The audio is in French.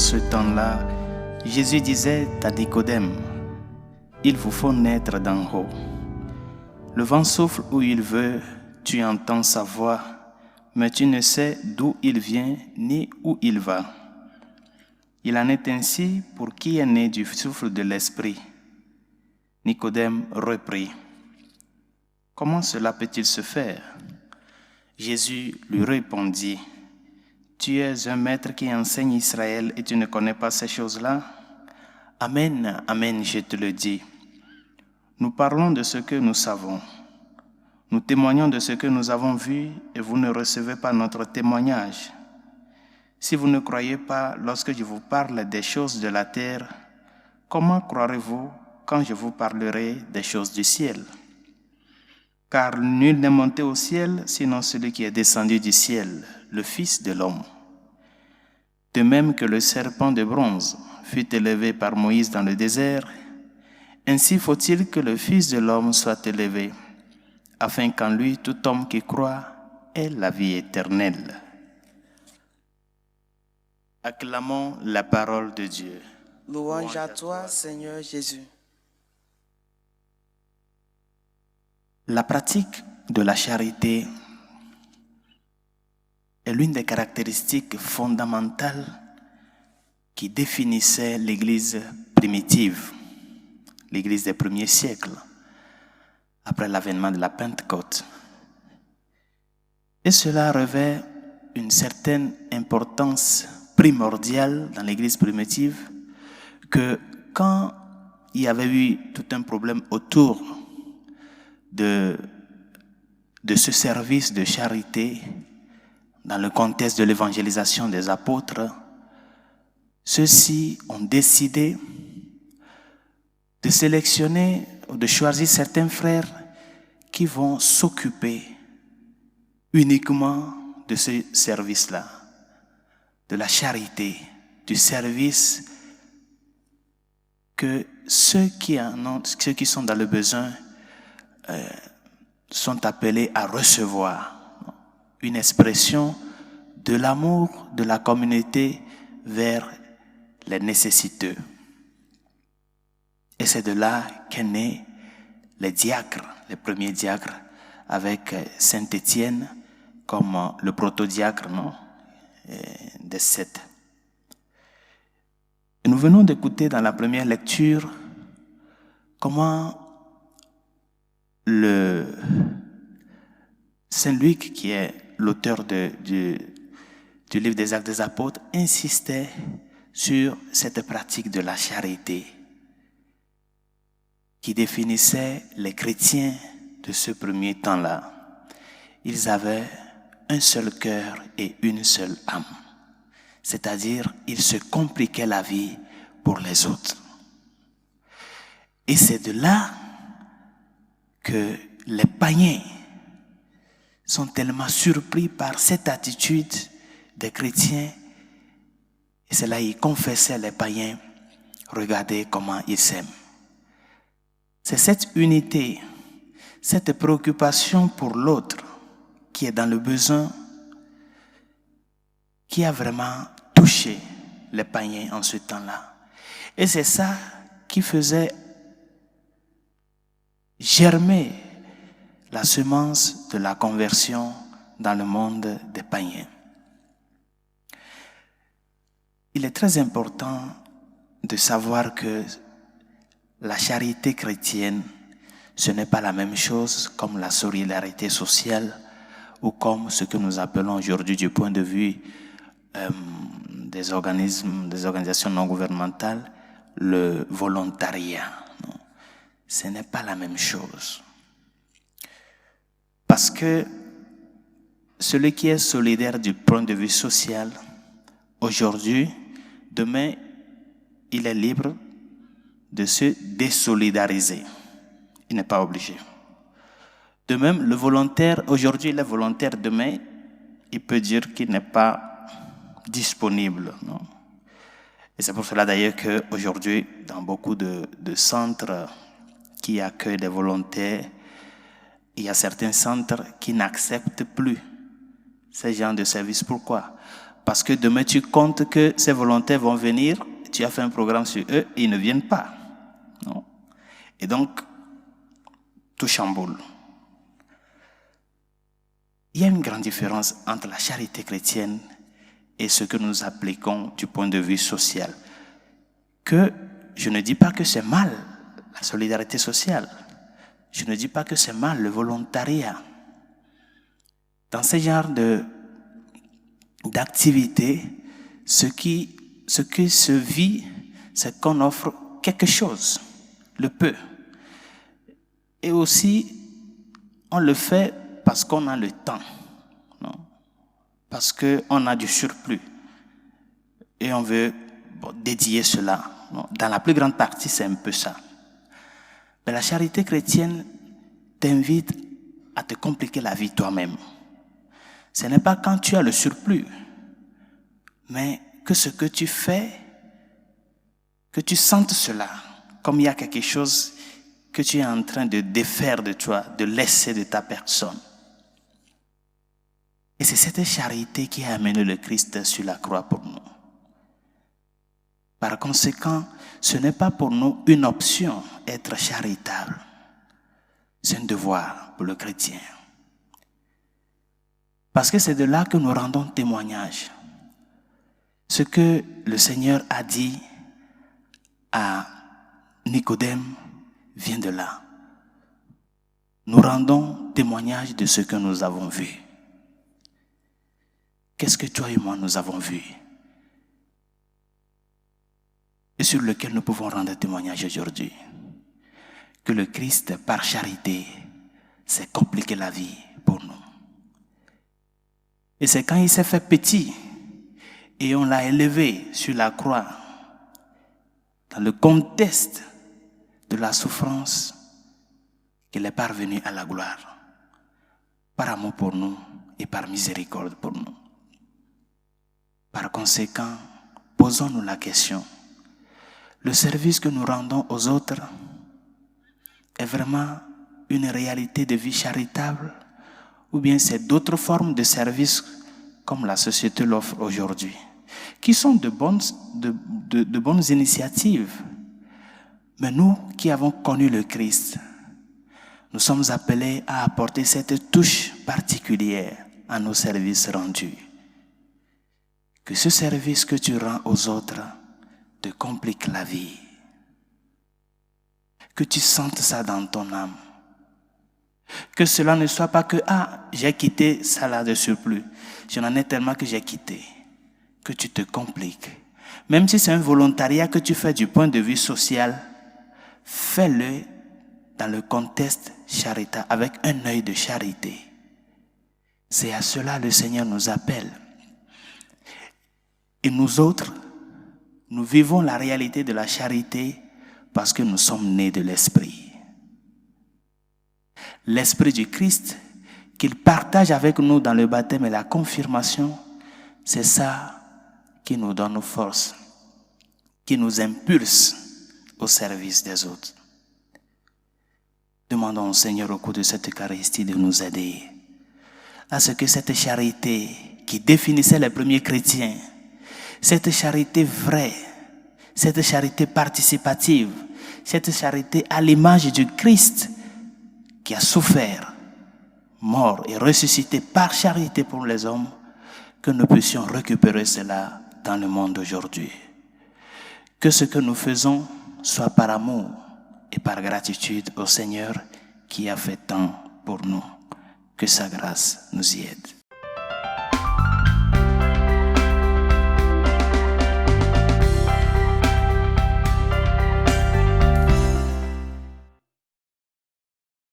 ce temps-là, Jésus disait à Nicodème, « Il vous faut naître d'en haut. Le vent souffle où il veut, tu entends sa voix, mais tu ne sais d'où il vient ni où il va. Il en est ainsi pour qui est né du souffle de l'Esprit. » Nicodème reprit, « Comment cela peut-il se faire ?» Jésus lui répondit, « Tu es un maître qui enseigne Israël et tu ne connais pas ces choses-là? Amen, amen, je te le dis. Nous parlons de ce que nous savons. Nous témoignons de ce que nous avons vu et vous ne recevez pas notre témoignage. Si vous ne croyez pas lorsque je vous parle des choses de la terre, comment croirez-vous quand je vous parlerai des choses du ciel? Car nul n'est monté au ciel, sinon celui qui est descendu du ciel, le Fils de l'homme. De même que le serpent de bronze fut élevé par Moïse dans le désert, ainsi faut-il que le Fils de l'homme soit élevé, afin qu'en lui tout homme qui croit ait la vie éternelle. » Acclamons la parole de Dieu. Louange à toi, Seigneur Jésus. La pratique de la charité est l'une des caractéristiques fondamentales qui définissait l'Église primitive, l'Église des premiers siècles, après l'avènement de la Pentecôte. Et cela revêt une certaine importance primordiale dans l'Église primitive que quand il y avait eu tout un problème autour de ce service de charité dans le contexte de l'évangélisation des apôtres, ceux-ci ont décidé de sélectionner ou de choisir certains frères qui vont s'occuper uniquement de ce service-là, de la charité, du service que ceux qui sont dans le besoin sont appelés à recevoir. Une expression de l'amour de la communauté vers les nécessiteux. Et c'est de là qu'est né les diacres, les premiers diacres, avec Saint Étienne comme le protodiacre des 7. Et nous venons d'écouter dans la première lecture comment Saint Luc, qui est l'auteur du livre des Actes des Apôtres, insistait sur cette pratique de la charité qui définissait les chrétiens de ce premier temps-là. Ils avaient un seul cœur et une seule âme, c'est-à-dire ils se compliquaient la vie pour les autres. Et c'est de là que les païens sont tellement surpris par cette attitude des chrétiens. Et c'est là qu'ils confessaient les païens, regardez comment ils s'aiment. C'est cette unité, cette préoccupation pour l'autre qui est dans le besoin, qui a vraiment touché les païens en ce temps-là. Et c'est ça qui faisait germer la semence de la conversion dans le monde des païens. Il est très important de savoir que la charité chrétienne, ce n'est pas la même chose comme la solidarité sociale ou comme ce que nous appelons aujourd'hui du point de vue des organisations non gouvernementales, le volontariat. Non. Ce n'est pas la même chose. Parce que celui qui est solidaire du point de vue social, aujourd'hui, demain, il est libre de se désolidariser. Il n'est pas obligé. De même, le volontaire, aujourd'hui, il est volontaire, demain, il peut dire qu'il n'est pas disponible. Non? Et c'est pour cela d'ailleurs qu'aujourd'hui, dans beaucoup de centres qui accueillent des volontaires, il y a certains centres qui n'acceptent plus ces genres de services. Pourquoi? Parce que demain, tu comptes que ces volontaires vont venir, tu as fait un programme sur eux et ils ne viennent pas. Non? Et donc, tout chamboule. Il y a une grande différence entre la charité chrétienne et ce que nous appliquons du point de vue social. Que je ne dis pas que c'est mal, la solidarité sociale. Je ne dis pas que c'est mal, le volontariat. Dans ce genre d'activité, ce qui se vit, c'est qu'on offre quelque chose, le peu. Et aussi, on le fait parce qu'on a le temps, non? Parce qu'on a du surplus. Et on veut dédier cela. Non? Dans la plus grande partie, c'est un peu ça. Mais la charité chrétienne t'invite à te compliquer la vie toi-même. Ce n'est pas quand tu as le surplus, mais que ce que tu fais, que tu sentes cela, comme il y a quelque chose que tu es en train de défaire de toi, de laisser de ta personne. Et c'est cette charité qui a amené le Christ sur la croix pour nous. Par conséquent, ce n'est pas pour nous une option, être charitable. C'est un devoir pour le chrétien. Parce que c'est de là que nous rendons témoignage. Ce que le Seigneur a dit à Nicodème vient de là. Nous rendons témoignage de ce que nous avons vu. Qu'est-ce que toi et moi nous avons vu? Et sur lequel nous pouvons rendre témoignage aujourd'hui. Que le Christ, par charité, s'est compliqué la vie pour nous. Et c'est quand il s'est fait petit et on l'a élevé sur la croix, dans le contexte de la souffrance, qu'il est parvenu à la gloire, par amour pour nous et par miséricorde pour nous. Par conséquent, posons-nous la question, le service que nous rendons aux autres est vraiment une réalité de vie charitable ou bien c'est d'autres formes de services comme la société l'offre aujourd'hui, qui sont de bonnes initiatives. Mais nous qui avons connu le Christ, nous sommes appelés à apporter cette touche particulière à nos services rendus. Que ce service que tu rends aux autres te complique la vie. Que tu sentes ça dans ton âme. Que cela ne soit pas que « Ah, j'ai quitté ça là de surplus. Je n'en ai tellement que j'ai quitté. » Que tu te compliques. Même si c'est un volontariat que tu fais du point de vue social, fais-le dans le contexte charitable, avec un œil de charité. C'est à cela le Seigneur nous appelle. Et nous autres, nous vivons la réalité de la charité parce que nous sommes nés de l'Esprit. L'Esprit du Christ, qu'il partage avec nous dans le baptême et la confirmation, c'est ça qui nous donne force, qui nous impulse au service des autres. Demandons au Seigneur au cours de cette Eucharistie de nous aider à ce que cette charité qui définissait les premiers chrétiens, cette charité vraie, cette charité participative, cette charité à l'image du Christ qui a souffert, mort et ressuscité par charité pour les hommes, que nous puissions récupérer cela dans le monde d'aujourd'hui. Que ce que nous faisons soit par amour et par gratitude au Seigneur qui a fait tant pour nous. Que sa grâce nous y aide.